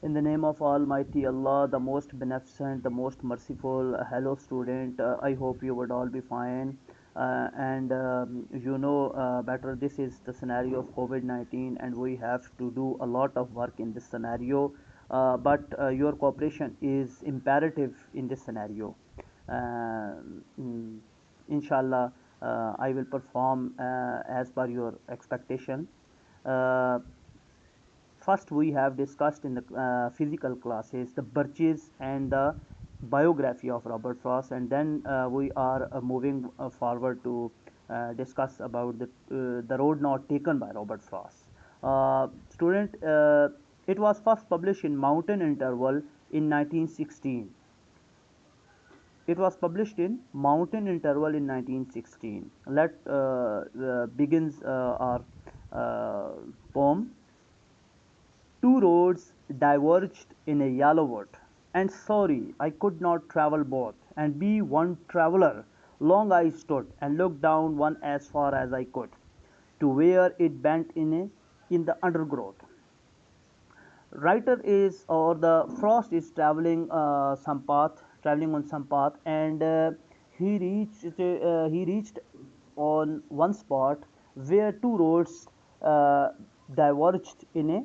In the name of Almighty Allah, the most beneficent, the most merciful. Hello, student. I hope you would all be fine. And you know better, this is the scenario of COVID 19, and we have to do a lot of work in this scenario. But your cooperation is imperative in this scenario. Uh, mm, Inshallah, I will perform as per your expectation. Uh, First, we have discussed in the physical classes the birches and the biography of Robert Frost, and then we are moving forward to discuss about the road not taken by Robert Frost. Student, it was first published in Mountain Interval in 1916. It was published in Mountain Interval in 1916. Let begins our poem. Two roads diverged in a yellow wood, and sorry I could not travel both, and be one traveller. Long I stood, and looked down one as far as I could, to where it bent in the undergrowth. Writer is, or the Frost is traveling on some path, and he reached on one spot where two roads uh, diverged in a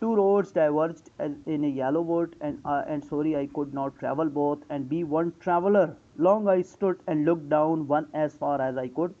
Two roads diverged in a yellow wood, and sorry I could not travel both, and be one traveller. Long I stood and looked down one as far as I could.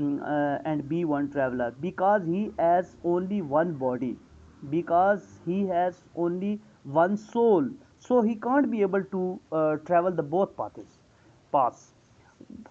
and be one traveler, because he has only one body, because he has only one soul, so he can't be able to travel the both paths.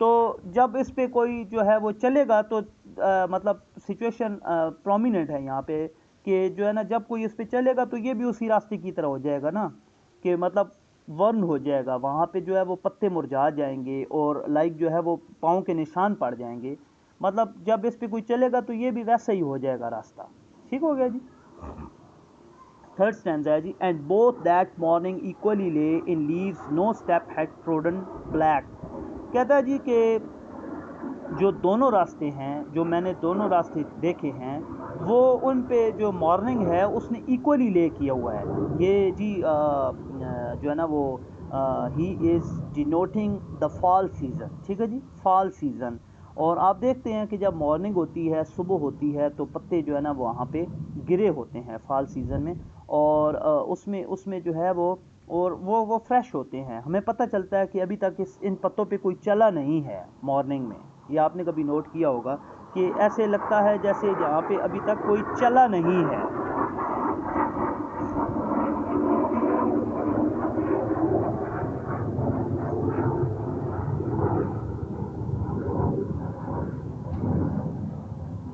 تو جب اس پہ کوئی جو ہے وہ چلے گا تو مطلب سچویشن پرومیننٹ ہے یہاں پہ کہ جو ہے نا جب کوئی اس پہ چلے گا تو یہ بھی اسی راستے کی طرح ہو جائے گا نا، کہ مطلب ورن ہو جائے گا، وہاں پہ جو ہے وہ پتے مرجھا جائیں گے اور لائک جو ہے وہ پاؤں کے نشان پڑ جائیں گے، مطلب جب اس پہ کوئی چلے گا تو یہ بھی ویسا ہی ہو جائے گا راستہ. ٹھیک ہو گیا جی. تھرڈ اسٹینزا ہے جی، and both that morning equally lay in leaves no step had trodden black. کہتا ہے جی کہ جو دونوں راستے ہیں، جو میں نے دونوں راستے دیکھے ہیں، وہ ان پہ جو مارننگ ہے اس نے ایکولی لے کیا ہوا ہے. یہ جی جو ہے نا وہ ہی از ڈینوٹنگ دا فال سیزن. ٹھیک ہے جی، فال سیزن. اور آپ دیکھتے ہیں کہ جب مارننگ ہوتی ہے، صبح ہوتی ہے، تو پتے جو ہے نا وہاں پہ گرے ہوتے ہیں فال سیزن میں، اور اس میں جو ہے وہ فریش ہوتے ہیں. ہمیں پتہ چلتا ہے کہ ابھی تک ان پتوں پہ کوئی چلا نہیں ہے مارننگ میں. یہ آپ نے کبھی نوٹ کیا ہوگا کہ ایسے لگتا ہے جیسے جہاں پہ ابھی تک کوئی چلا نہیں ہے.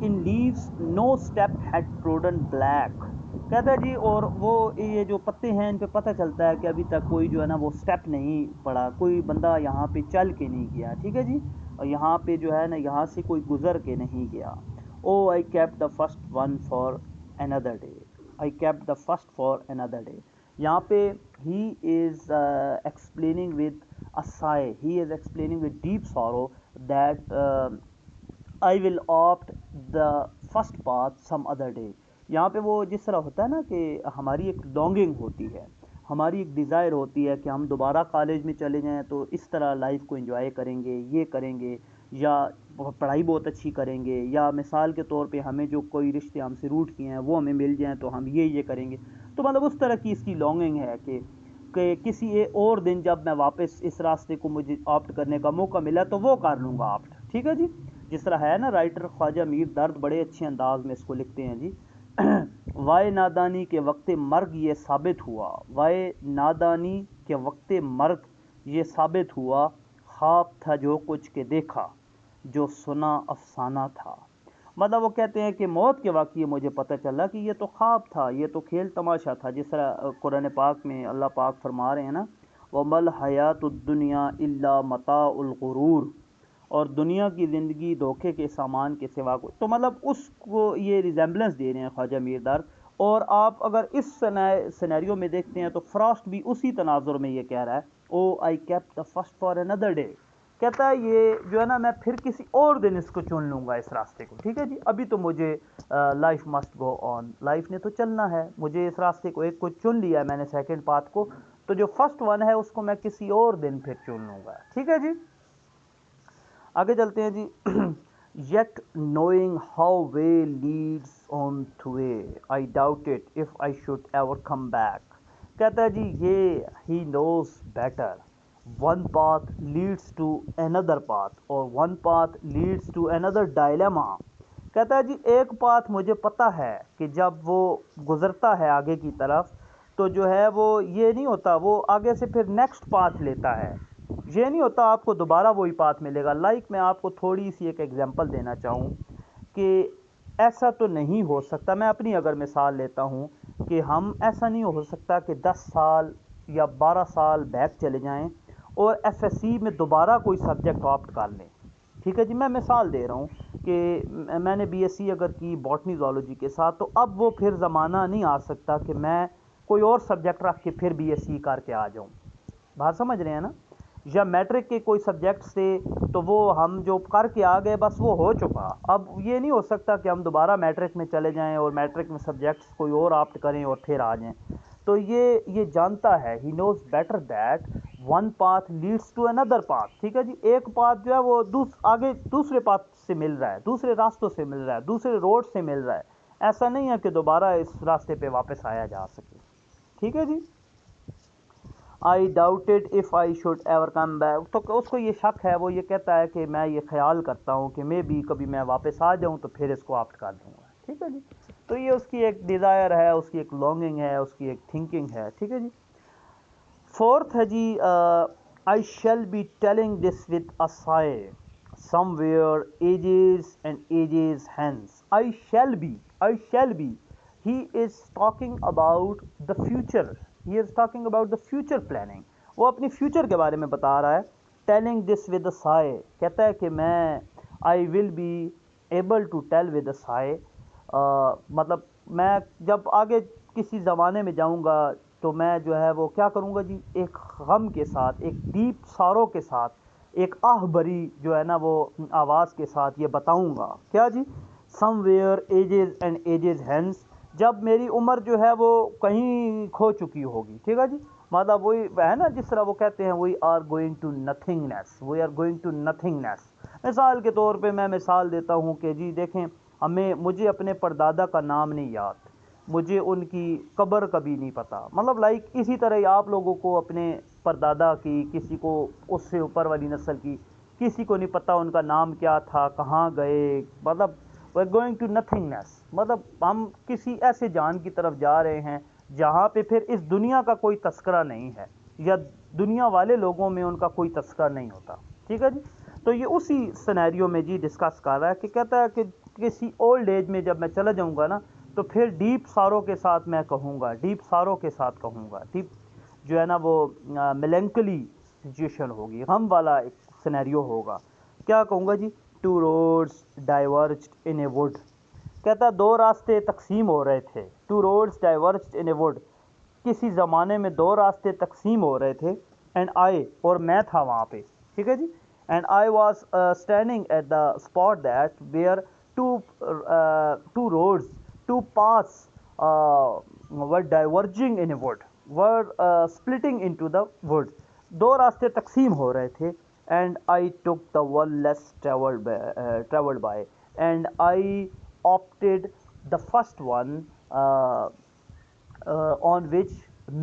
ان leaves no step had trodden black. کہتا ہے جی اور وہ یہ جو پتے ہیں ان پہ پتہ چلتا ہے کہ ابھی تک کوئی جو ہے نا وہ اسٹیپ نہیں پڑا، کوئی بندہ یہاں پہ چل کے نہیں گیا. ٹھیک ہے جی، اور یہاں پہ جو ہے نا یہاں سے کوئی گزر کے نہیں گیا. Oh I kept the first one for another day. I kept the first for another day. یہاں پہ he is explaining with a sigh. He is explaining with deep sorrow that I will opt the first path some other day. یہاں پہ وہ جس طرح ہوتا ہے نا کہ ہماری ایک لانگنگ ہوتی ہے، ہماری ایک ڈیزائر ہوتی ہے کہ ہم دوبارہ کالج میں چلے جائیں تو اس طرح لائف کو انجوائے کریں گے، یہ کریں گے، یا پڑھائی بہت اچھی کریں گے، یا مثال کے طور پہ ہمیں جو کوئی رشتے ہم سے روٹ کیے ہیں وہ ہمیں مل جائیں تو ہم یہ کریں گے. تو مطلب اس طرح کی اس کی لانگنگ ہے کہ کسی اور دن جب میں واپس اس راستے کو مجھے آپٹ کرنے کا موقع ملا تو وہ کر لوں گا آپٹ. ٹھیک ہے جی، جس طرح ہے نا رائٹر خواجہ میر درد بڑے اچھے انداز میں اس کو لکھتے ہیں جی. وائے نادانی کے وقت مرگ یہ ثابت ہوا، وائے نادانی کے وقت مرگ یہ ثابت ہوا، خواب تھا جو کچھ کے دیکھا، جو سنا افسانہ تھا. مطلب وہ کہتے ہیں کہ موت کے واقعے مجھے پتہ چلا کہ یہ تو خواب تھا، یہ تو کھیل تماشا تھا. جس طرح قرآن پاک میں اللہ پاک فرما رہے ہیں نا، وَمَا الْحَيَاةُ الدُّنْيَا إِلَّا مَتَاعُ الْغُرُورِ، اور دنیا کی زندگی دھوکے کے سامان کے سوا کو. تو مطلب اس کو یہ ریزیمبلنس دے رہے ہیں خواجہ میر دار. اور آپ اگر اس سینیریو میں دیکھتے ہیں تو فراسٹ بھی اسی تناظر میں یہ کہہ رہا ہے، oh I kept the first for another day. کہتا ہے یہ جو ہے نا میں پھر کسی اور دن اس کو چن لوں گا اس راستے کو. ٹھیک ہے جی، ابھی تو مجھے لائف مسٹ گو آن، لائف نے تو چلنا ہے، مجھے اس راستے کو ایک کو چن لیا ہے میں نے سیکنڈ پاتھ کو، تو جو فرسٹ ون ہے اس کو میں کسی اور دن پھر چن لوں گا. ٹھیک ہے جی، آگے چلتے ہیں جی. Yet knowing how way leads on to way I doubted if I should ever come back. کہتا ہے جی یہ he knows better one path leads to another path اور one path leads to another dilemma. کہتا ہے جی ایک path مجھے پتہ ہے کہ جب وہ گزرتا ہے آگے کی طرف تو جو ہے وہ یہ نہیں ہوتا، وہ آگے سے پھر نیکسٹ پاتھ لیتا ہے، یہ نہیں ہوتا آپ کو دوبارہ وہی پاتھ ملے گا. لائک میں آپ کو تھوڑی سی ایک ایگزامپل دینا چاہوں کہ ایسا تو نہیں ہو سکتا، میں اپنی اگر مثال لیتا ہوں کہ ہم ایسا نہیں ہو سکتا کہ 10 سال یا 12 سال بیک چلے جائیں اور ایف ایس سی میں دوبارہ کوئی سبجیکٹ آپٹ کر لیں. ٹھیک ہے جی، میں مثال دے رہا ہوں کہ میں نے بی ایس سی اگر کی باٹنی زولوجی کے ساتھ تو اب وہ پھر زمانہ نہیں آ سکتا کہ میں کوئی اور سبجیکٹ رکھ کے پھر بی ایس سی کر کے آ جاؤں. بات سمجھ رہے ہیں نا؟ یا میٹرک کے کوئی سبجیکٹ سے تو وہ ہم جو کر کے آ گئے بس وہ ہو چکا، اب یہ نہیں ہو سکتا کہ ہم دوبارہ میٹرک میں چلے جائیں اور میٹرک میں سبجیکٹس کوئی اور آپٹ کریں اور پھر آ جائیں. تو یہ جانتا ہے، he knows better that one path leads to another path. ٹھیک ہے جی، ایک پاتھ جو ہے وہ آگے دوسرے پاتھ سے مل رہا ہے، دوسرے راستوں سے مل رہا ہے، دوسرے روڈ سے مل رہا ہے. ایسا نہیں ہے کہ دوبارہ اس راستے پہ واپس آیا جا سکے. ٹھیک ہے جی. I doubted if I should ever come back. تو اس کو یہ شک ہے، وہ یہ کہتا ہے کہ میں یہ خیال کرتا ہوں کہ میں بھی کبھی میں واپس آ جاؤں تو پھر اس کو آپٹ کر دوں گا. ٹھیک ہے جی، تو یہ اس کی ایک ڈیزائر ہے، اس کی ایک لانگنگ ہے، اس کی ایک تھنکنگ ہے. ٹھیک ہے جی. فورتھ ہے جی، I shall be telling this with a sigh. somewhere ages and ages hence. I shall be. He is talking about the future. He is talking about the future planning. وہ اپنی future کے بارے میں بتا رہا ہے. telling this with a sigh. کہتا ہے کہ میں I will be able to tell with a sigh. مطلب میں جب آگے کسی زمانے میں جاؤں گا تو میں جو ہے وہ کیا کروں گا جی, ایک غم کے ساتھ, ایک ڈیپ سارو کے ساتھ, ایک آہ بری جو ہے نا وہ آواز کے ساتھ یہ بتاؤں گا. کیا جی, somewhere ages and ages hence, جب میری عمر جو ہے وہ کہیں کھو چکی ہوگی. ٹھیک ہے جی, مطلب وہی ہے نا جس طرح وہ کہتے ہیں we are going to nothingness, we are going to nothingness. مثال کے طور پہ میں مثال دیتا ہوں کہ جی دیکھیں, مجھے اپنے پردادا کا نام نہیں یاد, مجھے ان کی قبر کبھی نہیں پتہ. مطلب لائک اسی طرح ہی آپ لوگوں کو اپنے پردادا کی, کسی کو اس سے اوپر والی نسل کی, کسی کو نہیں پتہ ان کا نام کیا تھا, کہاں گئے. مطلب we are going to nothingness, مطلب ہم کسی ایسے جان کی طرف جا رہے ہیں جہاں پہ پھر اس دنیا کا کوئی تذکرہ نہیں ہے, یا دنیا والے لوگوں میں ان کا کوئی تذکرہ نہیں ہوتا. ٹھیک ہے جی, تو یہ اسی سینیریو میں جی ڈسکس کر رہا ہے کہ کہتا ہے کہ کسی اولڈ ایج میں جب میں چلا جاؤں گا نا تو پھر ڈیپ سارو کے ساتھ میں کہوں گا, ڈیپ سارو کے ساتھ کہوں گا, ڈیپ جو ہے نا وہ میلنکلی سچویشن ہوگی, غم والا ایک سینیریو ہوگا. کیا کہوں گا جی, two roads diverged in a wood. کہتا ہے دو راستے تقسیم ہو رہے تھے. Two roads diverged in a wood, کسی زمانے میں دو راستے تقسیم ہو رہے تھے. اینڈ آئی, اور میں تھا وہاں پہ. ٹھیک ہے جی, and I was standing at the spot that where two roads, two paths were diverging in a wood, were splitting into the wood. دو راستے تقسیم ہو رہے تھے. and I took the one less traveled by, and I opted the first one on which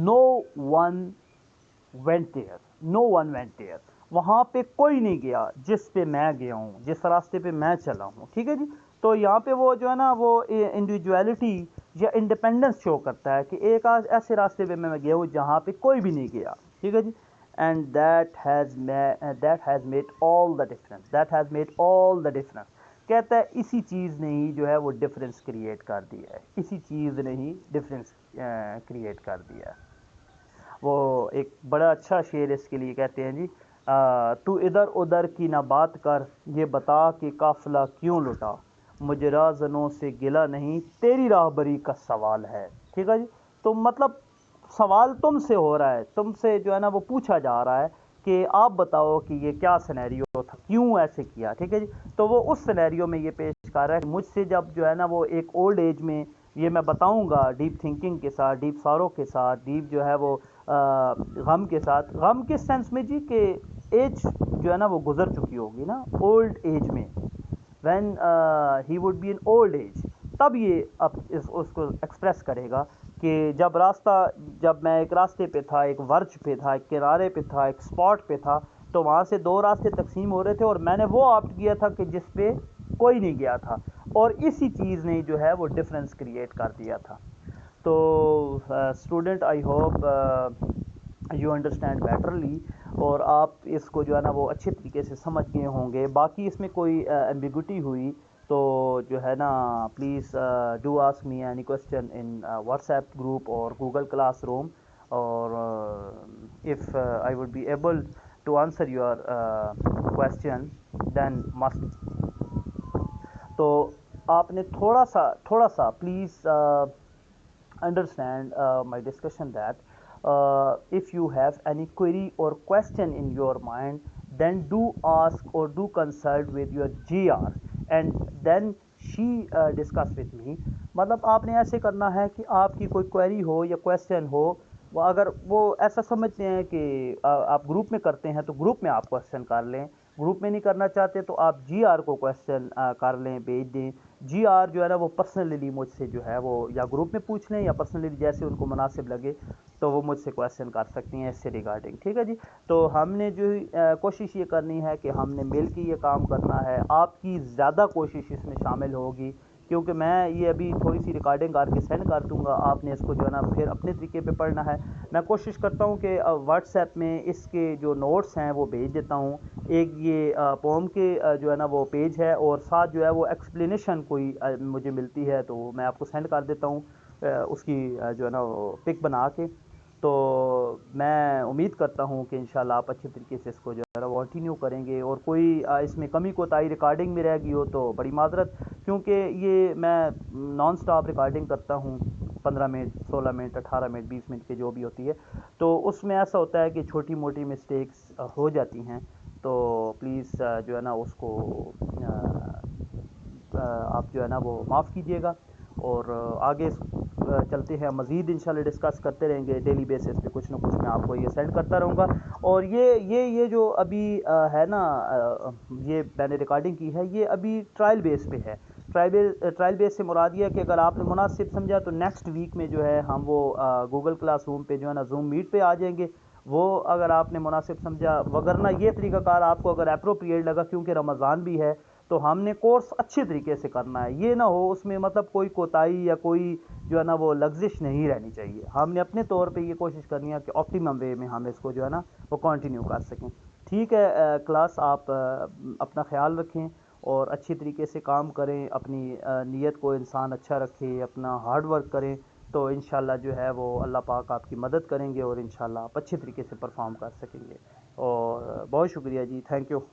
no one went there. No one went there. وہاں پہ کوئی نہیں گیا جس پہ میں گیا ہوں, جس راستے پہ میں چلا ہوں. ٹھیک ہے جی, تو یہاں پہ وہ جو ہے نا وہ انڈیویجویلٹی یا انڈیپینڈنس شو کرتا ہے کہ ایک ایسے راستے پہ میں گیا ہوں جہاں پہ کوئی بھی نہیں گیا. ٹھیک ہے جی, and that has made all the difference, that has made all the difference. کہتا ہے اسی چیز نے ہی جو ہے وہ ڈفرینس کریٹ کر دیا ہے, اسی چیز نے ہی ڈفرینس کریٹ کر دیا ہے. وہ ایک بڑا اچھا شعر اس کے لیے کہتے ہیں جی, تو ادھر ادھر کی نہ بات کر, یہ بتا کہ قافلہ کیوں لٹا, مجھے راہزنوں سے گلہ نہیں, تیری راہبری کا سوال ہے. ٹھیک ہے جی, تو مطلب سوال تم سے ہو رہا ہے, تم سے جو ہے نا وہ پوچھا جا رہا ہے کہ آپ بتاؤ کہ یہ کیا سینیریو تھا, کیوں ایسے کیا. ٹھیک ہے جی, تو وہ اس سینیریو میں یہ پیش کر رہا ہے کہ مجھ سے جب جو ہے نا وہ ایک اولڈ ایج میں یہ میں بتاؤں گا, ڈیپ تھنکنگ کے ساتھ, ڈیپ سارو کے ساتھ, ڈیپ جو ہے وہ غم کے ساتھ. غم کس سینس میں جی, کہ ایج جو ہے نا وہ گزر چکی ہوگی نا, اولڈ ایج میں, when he would be in old age, تب یہ اب اس کو ایکسپریس کرے گا کہ جب میں ایک راستے پہ تھا, ایک ورچ پہ تھا, ایک کنارے پہ تھا, ایک اسپاٹ پہ تھا, تو وہاں سے دو راستے تقسیم ہو رہے تھے اور میں نے وہ آپٹ کیا تھا کہ جس پہ کوئی نہیں گیا تھا, اور اسی چیز نے جو ہے وہ ڈفرینس کریٹ کر دیا تھا. تو student, I hope you understand betterly, اور آپ اس کو جو ہے نا وہ اچھے طریقے سے سمجھ گئے ہوں گے. باقی اس میں کوئی ایمبیگوٹی ہوئی تو جو ہے نا please do ask me any question in WhatsApp group اور گوگل کلاس روم, اور if I would be able to answer your question then must. تو آپ نے تھوڑا سا please understand my discussion that if you have any query or question in your mind, then do ask or do consult with your GR, and then she discuss with me. مطلب آپ نے ایسے کرنا ہے کہ آپ کی کوئی کوئری ہو یا کویسچن ہو, وہ اگر وہ ایسا سمجھتے ہیں کہ آپ گروپ میں کرتے ہیں تو گروپ میں آپ کویسچن کر لیں, گروپ میں نہیں کرنا چاہتے تو آپ جی آر کو کویسچن کر لیں, بھیج دیں. جی آر جو ہے نا وہ پرسنلی مجھ سے جو ہے وہ یا گروپ میں پوچھ لیں یا پرسنلی جیسے ان کو مناسب لگے تو وہ مجھ سے کویسچن کر سکتی ہیں اس سے ریگارڈنگ. ٹھیک ہے جی, تو ہم نے جو کوشش یہ کرنی ہے کہ ہم نے مل کے یہ کام کرنا ہے. آپ کی زیادہ کوشش اس میں شامل ہوگی کیونکہ میں یہ ابھی تھوڑی سی ریکارڈنگ کر کے سینڈ کر دوں گا, آپ نے اس کو جو ہے نا پھر اپنے طریقے پہ پڑھنا ہے. میں کوشش کرتا ہوں کہ واٹس ایپ میں اس کے جو نوٹس ہیں وہ بھیج دیتا ہوں, ایک یہ پوم کے جو ہے نا وہ پیج ہے، اور ساتھ جو ہے وہ ایکسپلینیشن کوئی مجھے ملتی ہے تو میں آپ کو سینڈ کر دیتا ہوں اس کی جو ہے نا وہ پک بنا کے. تو میں امید کرتا ہوں کہ انشاءاللہ آپ اچھے طریقے سے اس کو جو ہے وہ کنٹینیو کریں گے، اور کوئی اس میں کمی کوتاہی ریکارڈنگ میں رہ گئی ہو تو بڑی معذرت، کیونکہ یہ میں نان سٹاپ ریکارڈنگ کرتا ہوں، 15 منٹ 16 منٹ 18 منٹ 20 منٹ کے جو بھی ہوتی ہے، تو اس میں ایسا ہوتا ہے کہ چھوٹی موٹی مسٹیکس ہو جاتی ہیں. تو پلیز جو ہے نا اس کو آپ جو ہے نا وہ معاف کیجیے گا. اور آگے چلتے ہیں، مزید انشاءاللہ ڈسکس کرتے رہیں گے ڈیلی بیسس پہ، کچھ نہ کچھ میں آپ کو یہ سینڈ کرتا رہوں گا. اور یہ جو ابھی ہے نا یہ میں نے ریکارڈنگ کی ہے، یہ ابھی ٹرائل بیس پہ ہے. ٹرائل بیس سے مراد یہ ہے کہ اگر آپ نے مناسب سمجھا تو نیکسٹ ویک میں جو ہے ہم وہ گوگل کلاس روم پہ جو ہے نا زوم میٹ پہ آ جائیں گے. وہ اگر آپ نے مناسب سمجھا، وگرنہ یہ طریقہ کار آپ کو اگر اپروپریٹ لگا، کیونکہ رمضان بھی ہے تو ہم نے کورس اچھے طریقے سے کرنا ہے، یہ نہ ہو اس میں مطلب کوئی کوتاہی یا کوئی جو ہے نا وہ لغزش نہیں رہنی چاہیے. ہم نے اپنے طور پہ یہ کوشش کرنی ہے کہ آپٹیمم وے میں ہم اس کو جو ہے نا وہ کنٹینیو کر سکیں. ٹھیک ہے کلاس، آپ اپنا خیال رکھیں اور اچھی طریقے سے کام کریں، اپنی نیت کو انسان اچھا رکھے، اپنا ہارڈ ورک کریں، تو انشاءاللہ جو ہے وہ اللہ پاک آپ کی مدد کریں گے، اور انشاءاللہ آپ اچھے طریقے سے پرفارم کر سکیں گے. اور بہت شکریہ جی، تھینک یو.